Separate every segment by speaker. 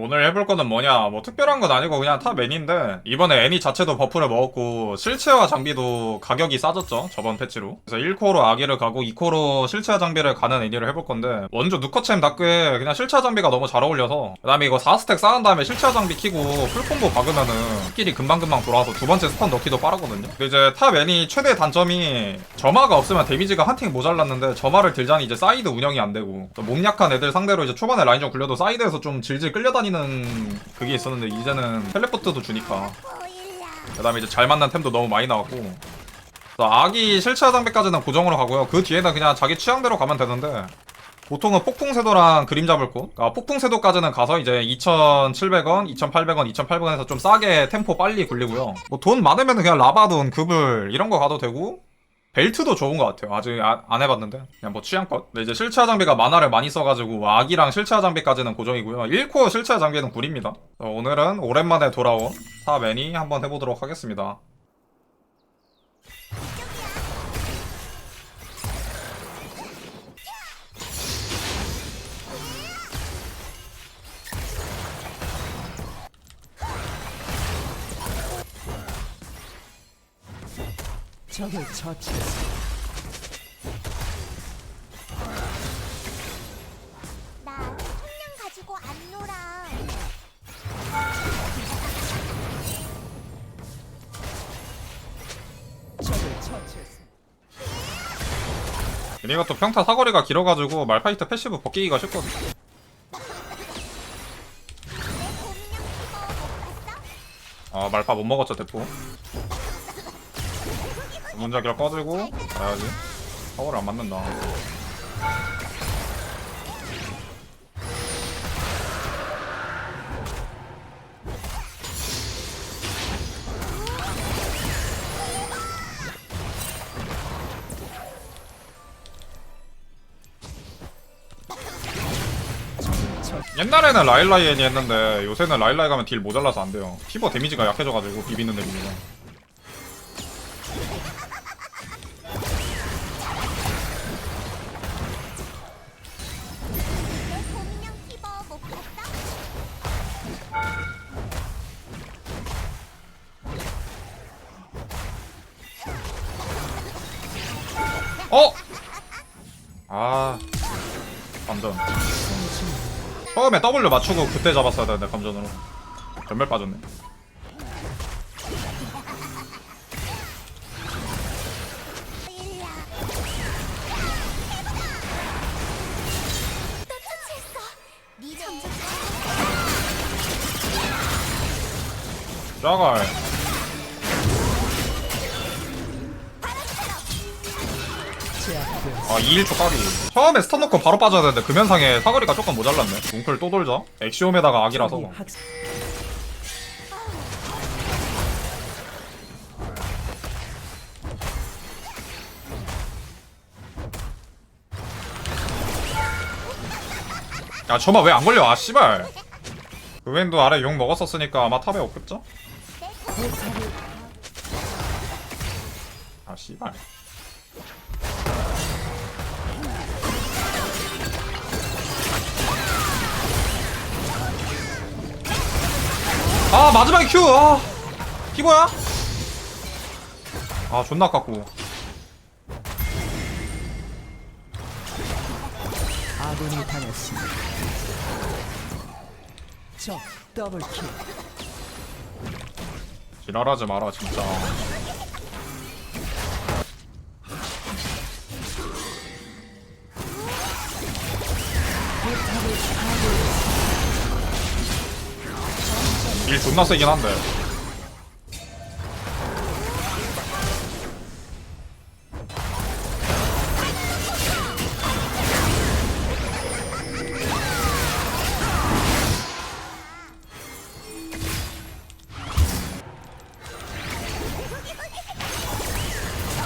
Speaker 1: 오늘 해볼 거는 뭐냐, 뭐 특별한 건 아니고 그냥 탑 애니인데, 이번에 애니 자체도 버프를 먹었고 실체화 장비도 가격이 싸졌죠, 저번 패치로. 그래서 1코어로 아기를 가고 2코어로 실체화 장비를 가는 애니를 해볼 건데, 원조 누커챔 다크에 그냥 실체화 장비가 너무 잘 어울려서, 그 다음에 이거 4스택 쌓은 다음에 실체화 장비 키고 풀콤보 박으면은 스킬이 금방금방 돌아와서 두 번째 스턴 넣기도 빠르거든요. 근데 이제 탑 애니 최대 단점이 점화가 없으면 데미지가 한 팅 모자랐는데, 점화를 들자니 이제 사이드 운영이 안 되고, 몸 약한 애들 상대로 이제 초반에 라인전 굴려도 사이드에서 좀 질질 끌려다니는 그게 있었는데, 이제는 텔레포트도 주니까. 그 다음에 이제 잘 맞는 템도 너무 많이 나왔고, 아기 실체화 장비까지는 고정으로 가고요. 그 뒤에는 그냥 자기 취향대로 가면 되는데, 보통은 폭풍세도랑 그림 잡을 곳, 폭풍세도까지는 가서 이제 2,700원, 2,800원, 2,800원에서 좀 싸게 템포 빨리 굴리고요. 뭐 돈 많으면 그냥 라바돈, 급을 이런 거 가도 되고, 벨트도 좋은 것 같아요. 아직 안 해봤는데 그냥 뭐 취향껏. 근데 이제 실체화 장비가 만화를 많이 써가지고 아기랑 실체화 장비까지는 고정이고요. 1코어 실체화 장비는 굴입니다. 오늘은 오랜만에 돌아온 탑 애니 한번 해보도록 하겠습니다.
Speaker 2: 적을 처치했어.
Speaker 3: 나 총량 가지고 안 놀아.
Speaker 2: 적을 처치했어.
Speaker 1: 얘네가 또 평타 사거리가 길어가지고 말파이트 패시브 벗기기가 쉽거든. 아, 말파 못 먹었죠, 대포. 문자기를 꺼지고 가야지. 사거리 안 맞는다. 옛날에는 라일라이 애니 했는데 요새는 라일라이 가면 딜 모자라서 안 돼요. 피버 데미지가 약해져가지고 비비는 데미지가.
Speaker 3: 내 봄인형 피버 못 봤어?
Speaker 1: 어? 아, 감전. 처음에 W 맞추고 그때 잡았어야 되는데 감전으로. 전멸 빠졌네.
Speaker 3: 일라. 또 처치했어. 네 점점
Speaker 1: 짜갈.
Speaker 2: 제압되었어.
Speaker 1: 아, 2일초 까비. 처음에 스턴 넣고 바로 빠져야 되는데 금연상에 사거리가 조금 모자랐네. 뭉클 또 돌자. 엑시옴에다가 악이라서.
Speaker 2: 적이 학살.
Speaker 1: 야, 저마 왜 안 걸려? 아, 씨발. 그웬도 아래 용 먹었었으니까 아마 탑에 없겠죠? 아, 씨발. 아, 마지막에 큐! 아, 피버야? 아, 존나 아깝고.
Speaker 2: 아군이 당했습니다. 적 더블킬.
Speaker 1: 지랄하지 마라, 진짜. 일 존나 세긴 한데.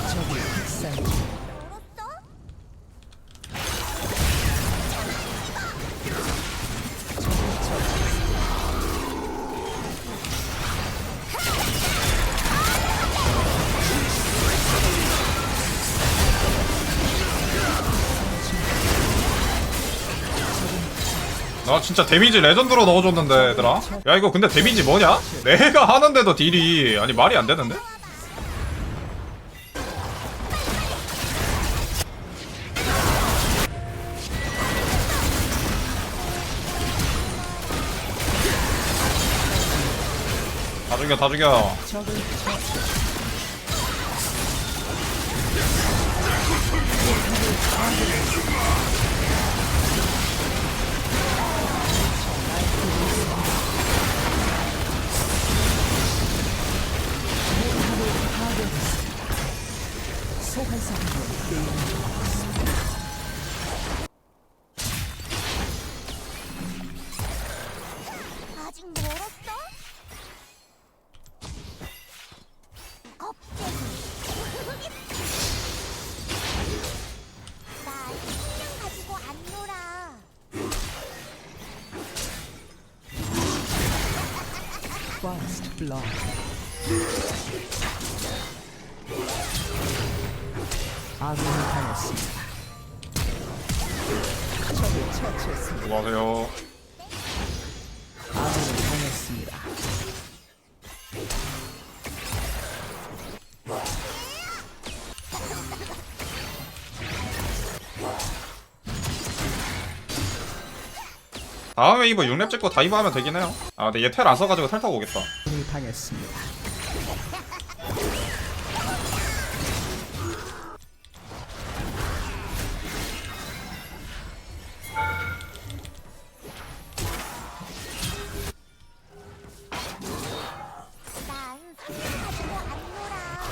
Speaker 2: 적이 학살 중.
Speaker 3: 멀었어?
Speaker 2: 적을 처치했어.
Speaker 1: 나 진짜 데미지 레전드로 넣어줬는데 얘들아. 야 이거 근데 데미지 뭐냐? 내가 하는데도 딜이 아니 말이 안 되는데? 다 죽여 다 죽여.
Speaker 2: 적을 처치했습니다. 소환사를 게임
Speaker 3: 아직 멀었어? 겁쟁이. 나 식량 가지고 안 놀아.
Speaker 2: First blood. 아군이 당했습니다. 적을 처치했습니다.
Speaker 1: 수고하세요.
Speaker 2: 아군이 당했습니다.
Speaker 1: 다음 웨이브 6렙 찍고 다이브 하면 되긴 해요. 아 근데 얘 텔 안 써가지고 텔 타고 오겠다.
Speaker 2: 아군이 당했습니다.
Speaker 3: 난 식량 가지고 안 놀아.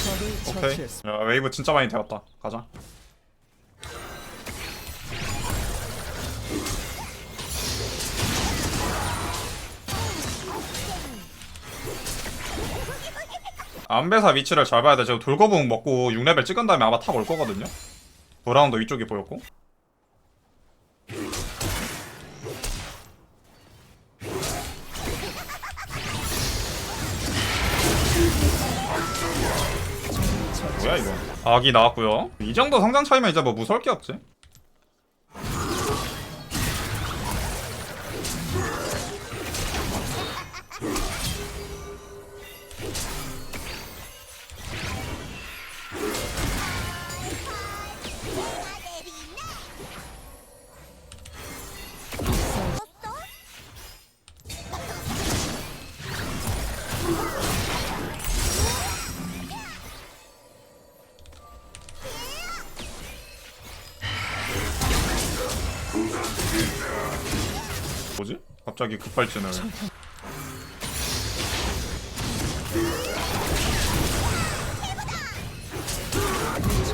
Speaker 2: 적을
Speaker 1: 오케이.
Speaker 2: 처치했습니다.
Speaker 1: 야 웨이브 진짜 많이 되었다. 가자. 안배사 위치를 잘 봐야 돼. 제가 돌거북 먹고 6레벨 찍은 다음에 아마 탑 올 거거든요. 브라운도 위쪽이 보였고. 뭐야 이거? 악이 나왔고요. 이 정도 성장 차이면 이제 뭐 무서울 게 없지. 뭐지? 갑자기 급발진을.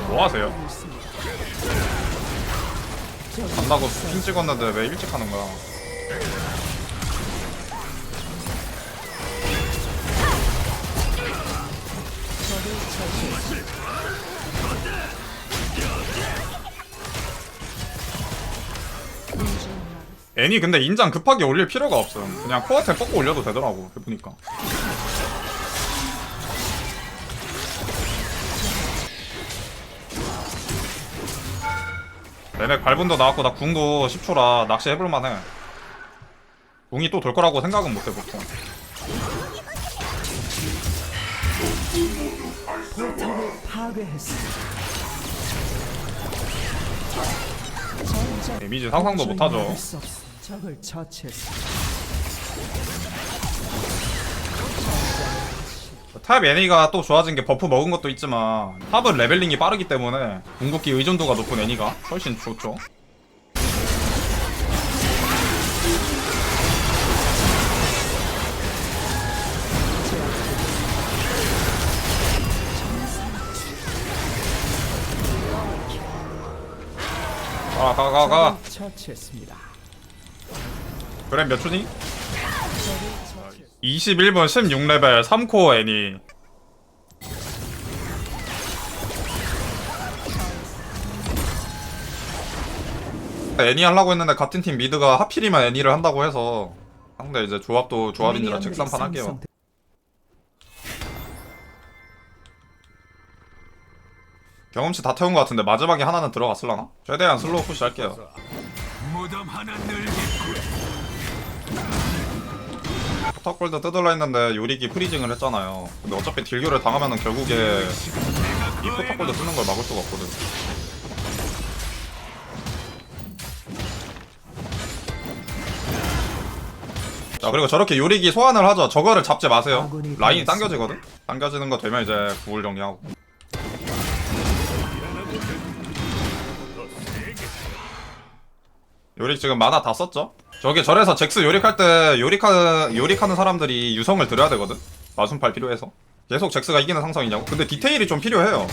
Speaker 1: 뭐 하세요? 간다고 핑 찍었는데 왜 일찍 하는 거야?
Speaker 2: 적을 처치했습니다.
Speaker 1: 애니 근데 인장 급하게 올릴 필요가 없음. 그냥 코어템 뽑고 올려도 되더라고. 해보니까. 내내 발분도 나왔고 나 궁도 10초라 낚시 해볼만해. 궁이 또 돌 거라고 생각은 못해 보통.
Speaker 2: 포탑을 파괴했습니다. 전장
Speaker 1: 데미지 상상도 못하죠.
Speaker 2: 적을 처치했습니다.
Speaker 1: 탑 애니가 또 좋아진 게 버프 먹은 것도 있지만 탑은 레벨링이 빠르기 때문에 궁극기 의존도가 높은 애니가 훨씬 좋죠. 가.
Speaker 2: 적을 처치했습니다.
Speaker 1: 그래 몇 초니?
Speaker 2: 적을 처치했습니다.
Speaker 1: 21분 16레벨 3코어 애니. 애니 하려고 했는데 같은 팀 미드가 하필이면 애니를 한다고 해서 상대 이제 조합도 조합인지라 책상판 할게요. 경험치 다 태운 것 같은데 마지막에 하나는 들어갔을라나? 최대한 슬로우 푸시 할게요.
Speaker 4: 무덤 하나 늘겠군.
Speaker 1: 포탑골드 뜯으려 했는데 요리기 프리징을 했잖아요. 근데 어차피 딜교를 당하면은 결국에 이 포탑골드 쓰는 걸 막을 수가 없거든. 자, 그리고 저렇게 요리기 소환을 하죠. 저거를 잡지 마세요. 라인이 당겨지거든? 당겨지는 거 되면 이제 구울 정리하고. 요릭 지금 만화 다 썼죠? 저게 절에서 잭스 요릭할 때 요릭하는 사람들이 유성을 들여야 되거든? 마순팔 필요해서. 계속 잭스가 이기는 상성이냐고? 근데 디테일이 좀 필요해요.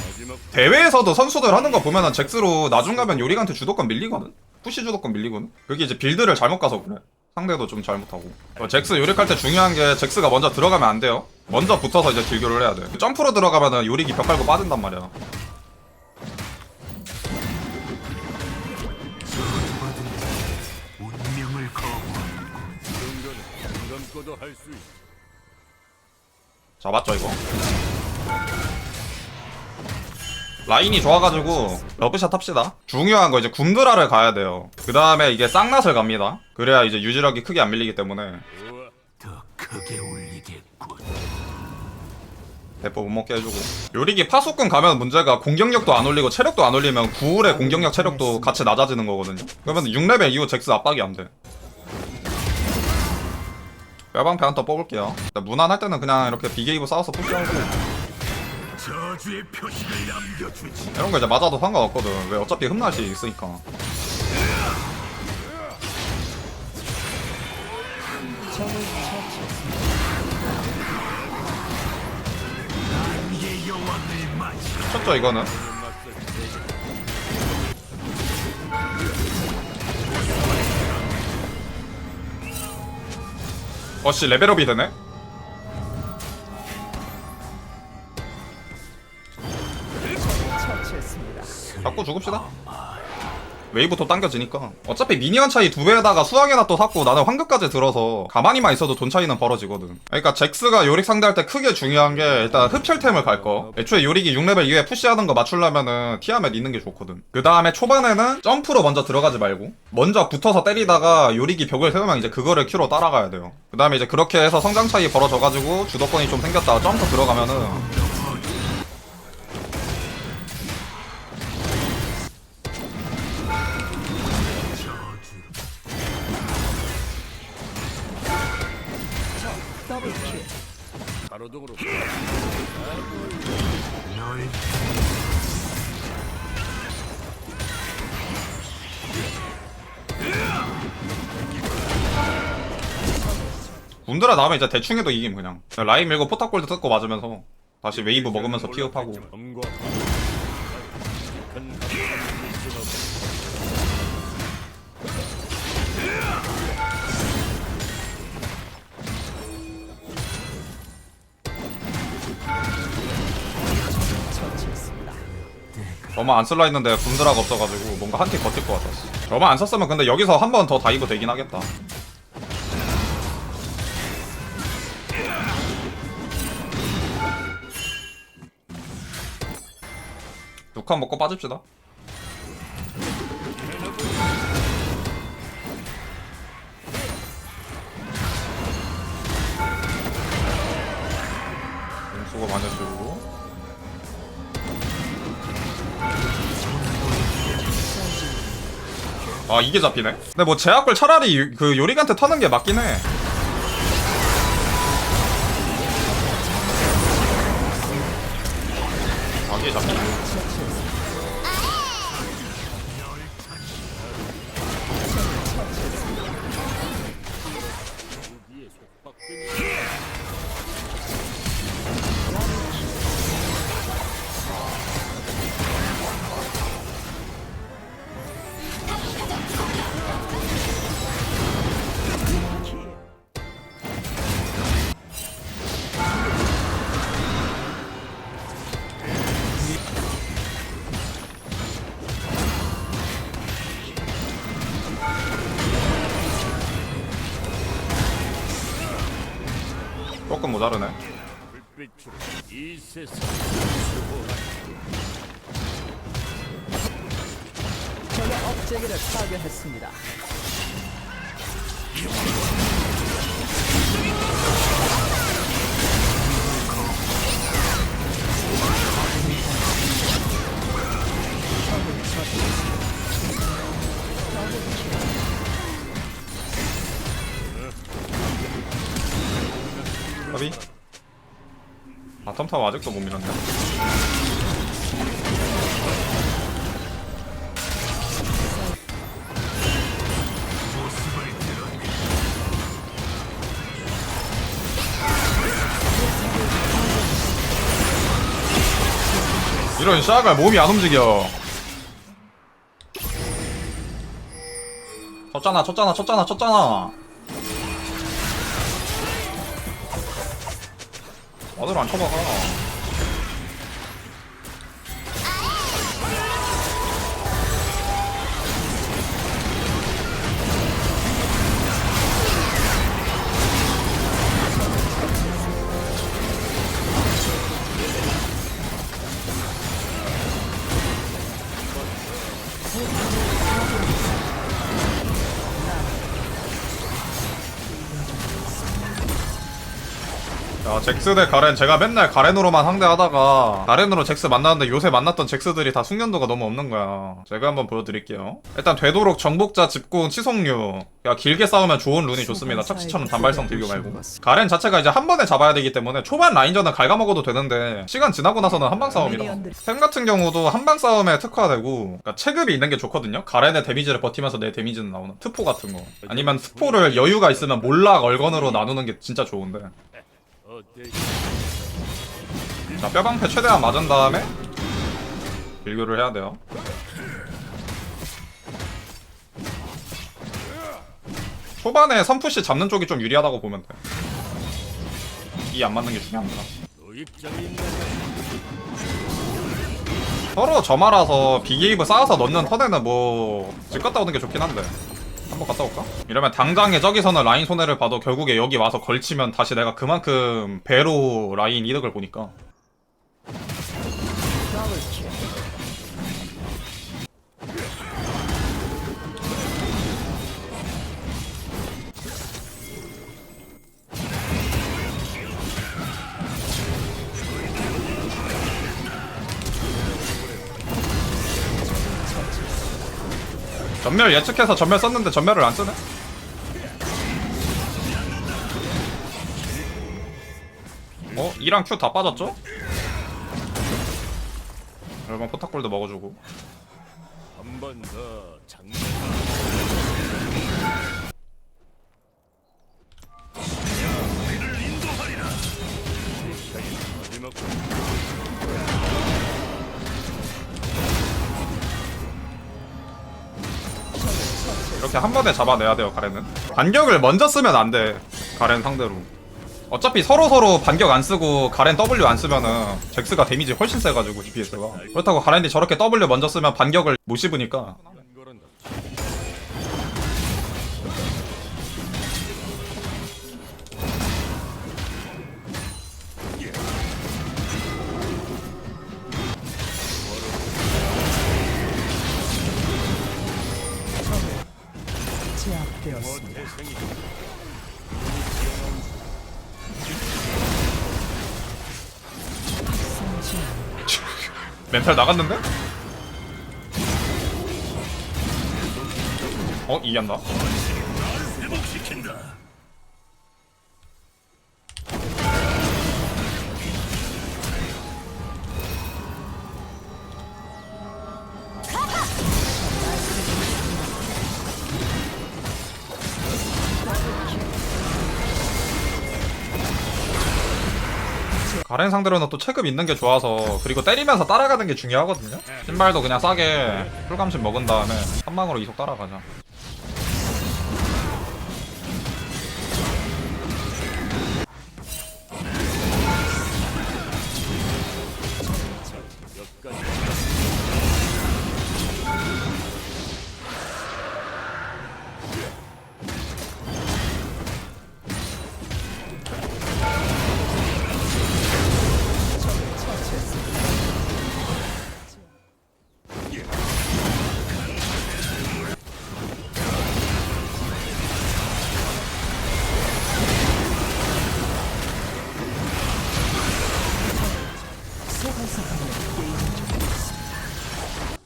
Speaker 1: 대회에서도 선수들 하는 거 보면은 잭스로 나중 가면 요릭한테 주도권 밀리거든? 푸시 주도권 밀리거든? 그게 이제 빌드를 잘못 가서 그래. 상대도 좀 잘못하고. 잭스 요릭할 때 중요한 게 잭스가 먼저 들어가면 안 돼요. 먼저 붙어서 이제 딜교를 해야 돼. 점프로 들어가면은 요릭이 벽 깔고 빠진단 말이야.
Speaker 4: 운명을 거부하는군.
Speaker 5: 감고도 할 수 있어.
Speaker 1: 잡았죠 이거. 라인이 좋아가지고 러브샷 합시다. 중요한 거 이제 군드라를 가야 돼요. 그 다음에 이게 쌍낫을 갑니다. 그래야 이제 유지력이 크게 안 밀리기 때문에.
Speaker 4: 더 크게 울리겠군.
Speaker 1: 대포 못 먹게 해주고. 요리기 파수꾼 가면 문제가 공격력도 안 올리고 체력도 안 올리면 구울의 공격력 체력도 같이 낮아지는 거거든요. 그러면 6레벨 이후 잭스 압박이 안 돼. 뼈방패 한 턴 뽑을게요. 무난할 때는 그냥 이렇게 비게이브 싸워서 푸시하고
Speaker 4: 저주의 표식을 남겨주지.
Speaker 1: 이런 거 이제 맞아도 상관없거든. 왜 어차피 흠날 수 있으니까.
Speaker 2: 적을 처치했습니다.
Speaker 4: 내 여왕을 맞이라.
Speaker 1: 쳤죠 이거는. 어씨 레벨업이 되네?
Speaker 2: 처치했습니다.
Speaker 1: 잡고 죽읍시다. 웨이브도 당겨지니까. 어차피 미니언 차이 2배에다가 수학에나 또 샀고 나는 황급까지 들어서 가만히만 있어도 돈 차이는 벌어지거든. 그러니까 잭스가 요릭 상대할 때 크게 중요한 게 일단 흡혈템을 갈 거. 애초에 요릭이 6레벨 이후에 푸시하는 거 맞추려면은 티아멧 있는 게 좋거든. 그 다음에 초반에는 점프로 먼저 들어가지 말고 먼저 붙어서 때리다가 요릭이 벽을 세우면 이제 그거를 큐로 따라가야 돼요. 그 다음에 이제 그렇게 해서 성장 차이 벌어져가지고 주도권이 좀 생겼다가 점프 들어가면은
Speaker 2: 더블킬.
Speaker 5: 가로등으로
Speaker 4: 널
Speaker 1: 군드라 나오면 이제 대충 해도 이김 그냥. 라인 밀고 포탑골드 뜯고 맞으면서 다시 웨이브 먹으면서 피업하고.
Speaker 5: 검과 큰
Speaker 2: 처치했습니다.
Speaker 1: 저만 안 쓸라 했는데 군드라가 없어가지고 뭔가 한 팀 버틸 것 같았어. 저만 안 썼으면 근데 여기서 한 번 더 다이브 되긴 하겠다. 녹화 먹고 빠집시다. 수고 많이 해주고. 아 이게 잡히네? 근데 뭐 제압을 차라리 그 요릭한테 터는 게 맞긴 해. 아 이게 잡히네. 조금 모자르네.
Speaker 5: 불빛으로 이 세상
Speaker 2: 적의 업체계를 파괴했습니다.
Speaker 1: 까비? 바텀타워 아직도 못 밀었네. 이런 샤가 몸이 안 움직여. 쳤잖아. 어디로 안 쳐박아. 야, 잭스 대 가렌. 제가 맨날 가렌으로만 상대하다가 가렌으로 잭스 만났는데 요새 만났던 잭스들이 다 숙련도가 너무 없는 거야. 제가 한번 보여드릴게요. 일단 되도록 정복자, 집궁, 치속류. 야, 길게 싸우면 좋은 룬이 좋습니다. 착지처럼 단발성 딜교 말고. 가렌 자체가 이제 한 번에 잡아야 되기 때문에 초반 라인전은 갉아먹어도 되는데 시간 지나고 나서는 한방 싸움이라. 템 같은 경우도 한방 싸움에 특화되고, 그러니까 체급이 있는 게 좋거든요. 가렌의 데미지를 버티면서 내 데미지는 나오는 트포 같은 거. 아니면 스포를 여유가 있으면 몰락 얼건으로 나누는 게 진짜 좋은데.
Speaker 5: 어때?
Speaker 1: 자, 뼈방패 최대한 맞은 다음에 딜교를 해야 돼요. 초반에 선푸시 잡는 쪽이 좀 유리하다고 보면 돼. 이 안 맞는 게 중요합니다.
Speaker 5: 노익장이 있나?
Speaker 1: 서로 점알아서 빅웨이브 쌓아서 넣는 턴에는 뭐 집 갔다 오는 게 좋긴 한데 한번 갔다 올까? 이러면 당장에 저기서는 라인 손해를 봐도 결국에 여기 와서 걸치면 다시 내가 그만큼 배로 라인 이득을 보니까. 전멸 예측해서 전멸 썼는데 전멸을 안 쓰네? 어? 2랑 Q 다 빠졌죠? 여러분 포탑골도 먹어주고.
Speaker 5: 한 번 더 장난. 마지막
Speaker 1: 이렇게 한 번에 잡아내야 돼요. 가렌은 반격을 먼저 쓰면 안 돼. 가렌 상대로 어차피 서로 반격 안 쓰고 가렌 W 안 쓰면은 잭스가 데미지 훨씬 세가지고 DPS가. 그렇다고 가렌이 저렇게 W 먼저 쓰면 반격을 못 씹으니까.
Speaker 5: 거란다.
Speaker 2: 제압되었습니다.
Speaker 5: 대생이
Speaker 1: 멘탈 나갔는데? 어? 이해한다.
Speaker 4: 회복시킨다.
Speaker 1: 가렌 상대로는 또 체급 있는 게 좋아서, 그리고 때리면서 따라가는 게 중요하거든요. 신발도 그냥 싸게 풀감심 먹은 다음에 한 방으로 이속 따라가자.
Speaker 5: 여기까지.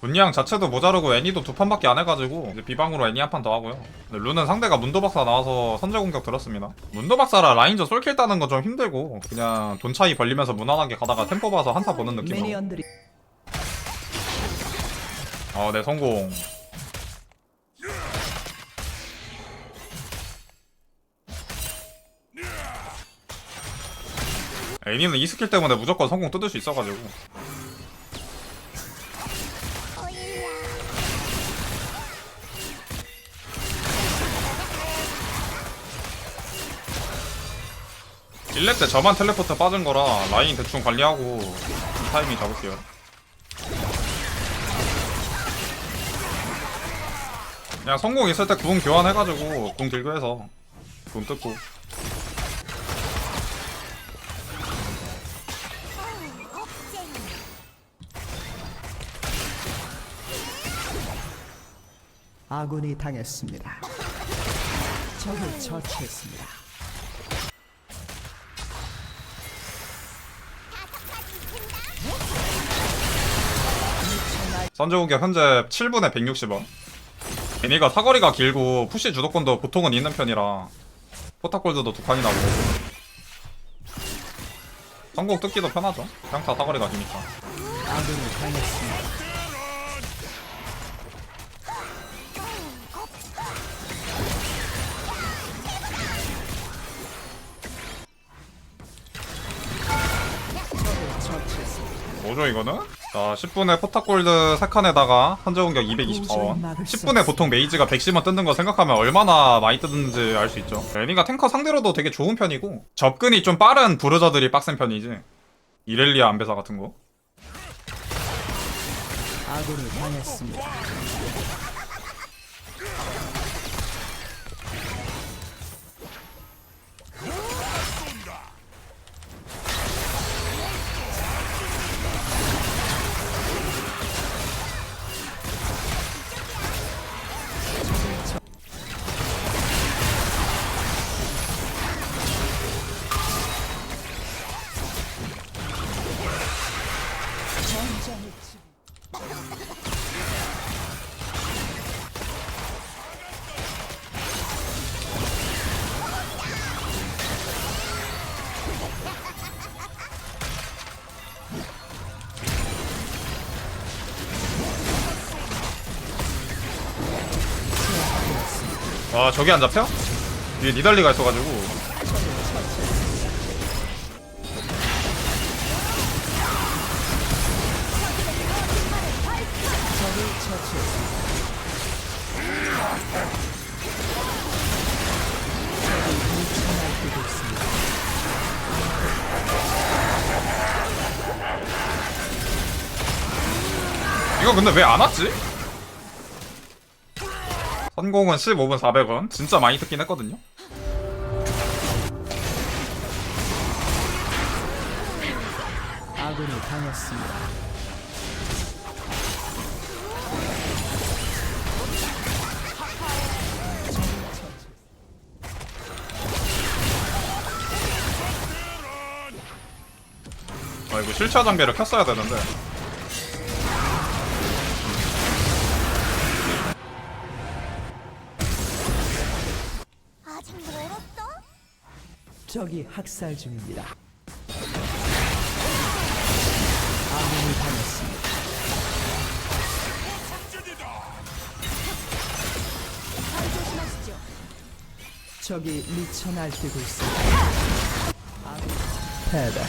Speaker 1: 분량 자체도 모자르고 애니도 2판밖에 안 해가지고 이제 비방으로 애니 한 판 더 하고요. 근데 룬은 상대가 문도박사 나와서 선제 공격 들었습니다. 문도박사라 라인저 솔킬 따는 건 좀 힘들고 그냥 돈 차이 벌리면서 무난하게 가다가 템포 봐서 한타 보는 느낌으로.
Speaker 2: 미니언들이
Speaker 1: 네, 성공. 애니는 이 스킬 때문에 무조건 성공 뜯을 수 있어가지고.
Speaker 3: 오일라.
Speaker 1: 1렙 때 저만 텔레포트 빠진 거라 라인 대충 관리하고 타이밍 잡을게요. 그냥 성공 있을 때 궁 교환해가지고 궁 들고 해서 궁 뜯고.
Speaker 3: 겁쟁이.
Speaker 2: 아군이 당했습니다. 적을 처치했습니다.
Speaker 1: 선제 공격 현재 7분에 160원. 애니가 사거리가 길고 푸시 주도권도 보통은 있는 편이라 포탑골드도 2판이나 보고 성공 뜯기도 편하죠. 평타 사거리가 기니까.
Speaker 2: 아군이 당했습니다. 적을 처치했습니다.
Speaker 1: 뭐죠 이거는? 자 10분에 포탑골드 3칸에다가 선제 공격 220원. 10분에 보통 메이지가 110원 뜯는 거 생각하면 얼마나 많이 뜯는지 알 수 있죠. 애니가 탱커 상대로도 되게 좋은 편이고 접근이 좀 빠른 브루저들이 빡센 편이지. 이렐리아 안배사 같은 거.
Speaker 2: 아군이 당했습니다.
Speaker 1: 와 저기 안 잡혀? 위에 니달리가 있어가지고.
Speaker 2: 적을 처치했습니다. 적이 미쳐 날뛰고 있습니다.
Speaker 1: 이거 근데 왜 안 왔지? 선공은 15분 400원. 진짜 많이 뜯긴 했거든요.
Speaker 2: 아군이 당했습니다.
Speaker 1: 이거 실차 장비를 켰어야 되는데.
Speaker 3: 아직 멀었어?
Speaker 2: 적이 학살 중입니다. 아군이 당했습니다.
Speaker 3: 잘 조심하시죠.
Speaker 2: 적이 미쳐 날뛰고 있습니다. 아군 패배.